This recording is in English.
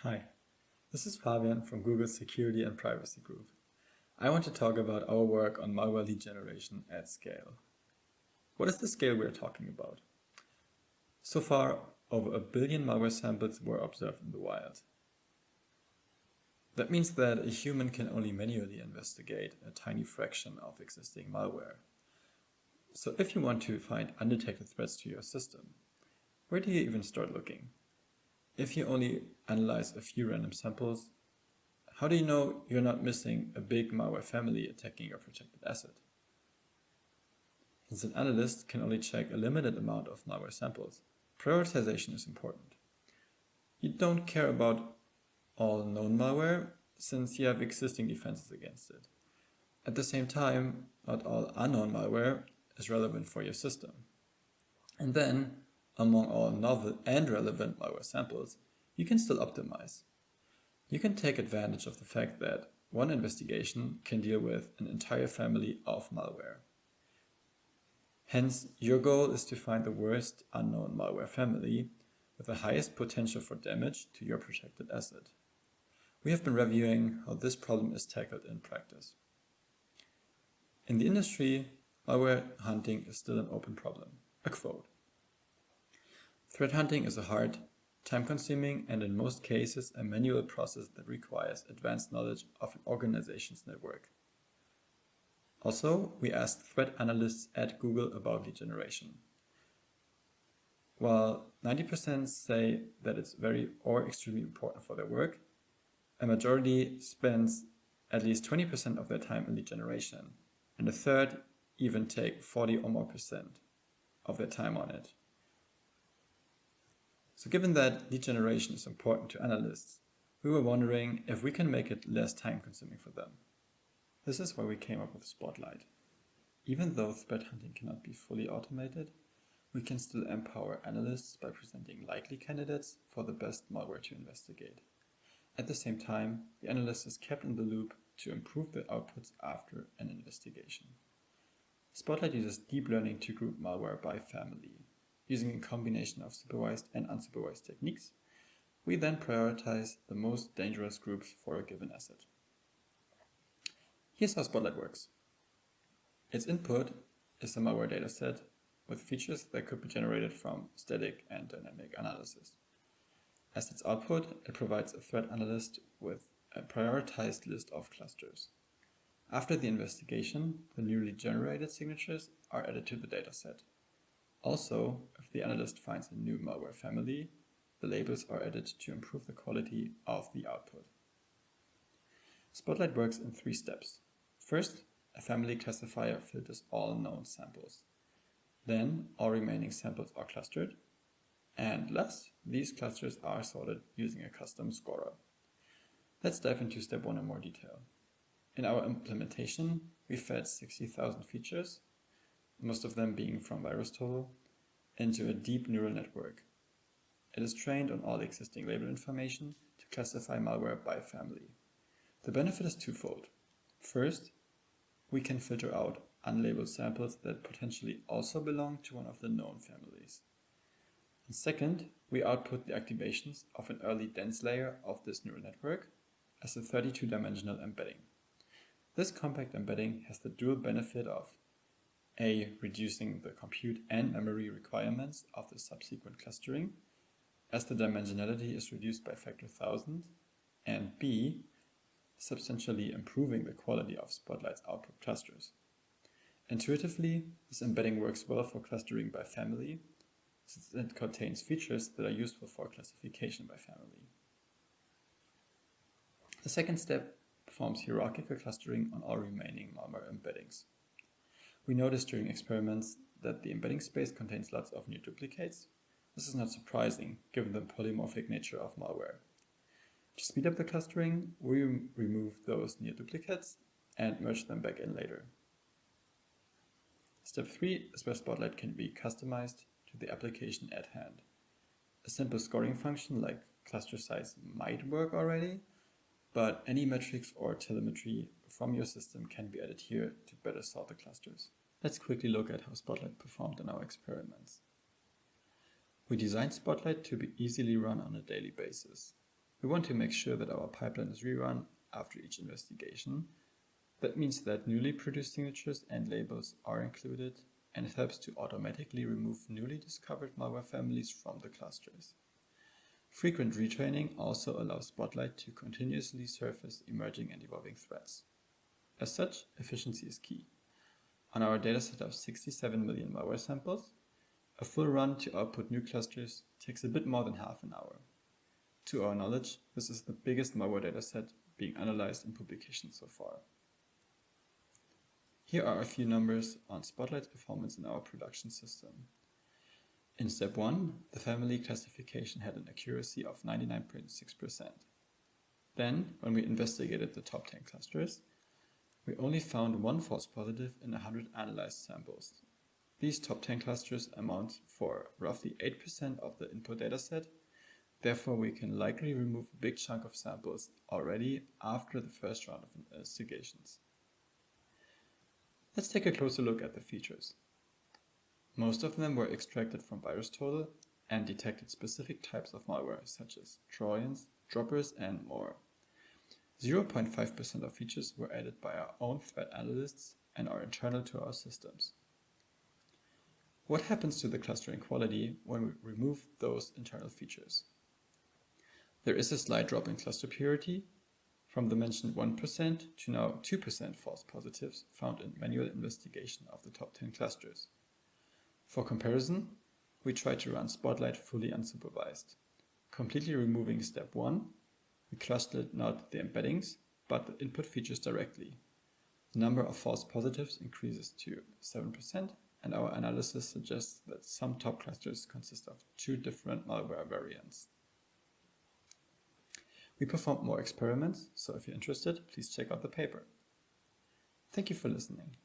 Hi, this is Fabian from Google's Security and Privacy Group. I want to talk about our work on malware lead generation at scale. What is the scale we are talking about? So far, over 1 billion malware samples were observed in the wild. That means that a human can only manually investigate a tiny fraction of existing malware. So if you want to find undetected threats to your system, where do you even start looking? If you only analyze a few random samples, how do you know you're not missing a big malware family attacking your protected asset? Since an analyst can only check a limited amount of malware samples, prioritization is important. You don't care about all known malware since you have existing defenses against it. At the same time, not all unknown malware is relevant for your system. And then, among all novel and relevant malware samples, you can still optimize. You can take advantage of the fact that one investigation can deal with an entire family of malware. Hence, your goal is to find the worst unknown malware family with the highest potential for damage to your protected asset. We have been reviewing how this problem is tackled in practice. In the industry, malware hunting is still an open problem. A quote: "Threat hunting is a hard, time-consuming, and in most cases a manual process that requires advanced knowledge of an organization's network." Also, we asked threat analysts at Google about lead generation. While 90% say that it's very or extremely important for their work, a majority spends at least 20% of their time in lead generation, and a third even take 40 or more percent of their time on it. So given that lead generation is important to analysts, we were wondering if we can make it less time-consuming for them. This is why we came up with Spotlight. Even though threat hunting cannot be fully automated, we can still empower analysts by presenting likely candidates for the best malware to investigate. At the same time, the analyst is kept in the loop to improve their outputs after an investigation. Spotlight uses deep learning to group malware by family. Using a combination of supervised and unsupervised techniques, we then prioritize the most dangerous groups for a given asset. Here's how Spotlight works. Its input is a malware dataset with features that could be generated from static and dynamic analysis. As its output, it provides a threat analyst with a prioritized list of clusters. After the investigation, the newly generated signatures are added to the dataset. Also, if the analyst finds a new malware family, the labels are added to improve the quality of the output. Spotlight works in 3 steps. First, a family classifier filters all known samples. Then, all remaining samples are clustered. And last, these clusters are sorted using a custom scorer. Let's dive into step 1 in more detail. In our implementation, we fed 60,000 features, most of them being from VirusTotal, into a deep neural network. It is trained on all existing label information to classify malware by family. The benefit is twofold. First, we can filter out unlabeled samples that potentially also belong to one of the known families. And second, we output the activations of an early dense layer of this neural network as a 32-dimensional embedding. This compact embedding has the dual benefit of A. reducing the compute and memory requirements of the subsequent clustering, as the dimensionality is reduced by a factor 1000, and B. substantially improving the quality of Spotlight's output clusters. Intuitively, this embedding works well for clustering by family, since it contains features that are useful for classification by family. The second step performs hierarchical clustering on all remaining malware embeddings. We noticed during experiments that the embedding space contains lots of near duplicates. This is not surprising, given the polymorphic nature of malware. To speed up the clustering, we remove those near duplicates and merge them back in later. Step 3 is where Spotlight can be customized to the application at hand. A simple scoring function like cluster size might work already, but any metrics or telemetry from your system can be added here to better sort the clusters. Let's quickly look at how Spotlight performed in our experiments. We designed Spotlight to be easily run on a daily basis. We want to make sure that our pipeline is rerun after each investigation. That means that newly produced signatures and labels are included, and it helps to automatically remove newly discovered malware families from the clusters. Frequent retraining also allows Spotlight to continuously surface emerging and evolving threats. As such, efficiency is key. On our dataset of 67 million malware samples, a full run to output new clusters takes a bit more than half an hour. To our knowledge, this is the biggest malware dataset being analyzed in publication so far. Here are a few numbers on Spotlight's performance in our production system. In step 1, the family classification had an accuracy of 99.6%. Then, when we investigated the top 10 clusters, we only found one false positive in 100 analyzed samples. These top 10 clusters amount for roughly 8% of the input dataset. Therefore, we can likely remove a big chunk of samples already after the first round of investigations. Let's take a closer look at the features. Most of them were extracted from VirusTotal and detected specific types of malware, such as trojans, droppers, and more. 0.5% of features were added by our own threat analysts and are internal to our systems. What happens to the clustering quality when we remove those internal features? There is a slight drop in cluster purity from the mentioned 1% to now 2% false positives found in manual investigation of the top 10 clusters. For comparison, we tried to run Spotlight fully unsupervised. Completely removing step 1, we clustered not the embeddings, but the input features directly. The number of false positives increases to 7%, and our analysis suggests that some top clusters consist of 2 different malware variants. We performed more experiments, so if you're interested, please check out the paper. Thank you for listening.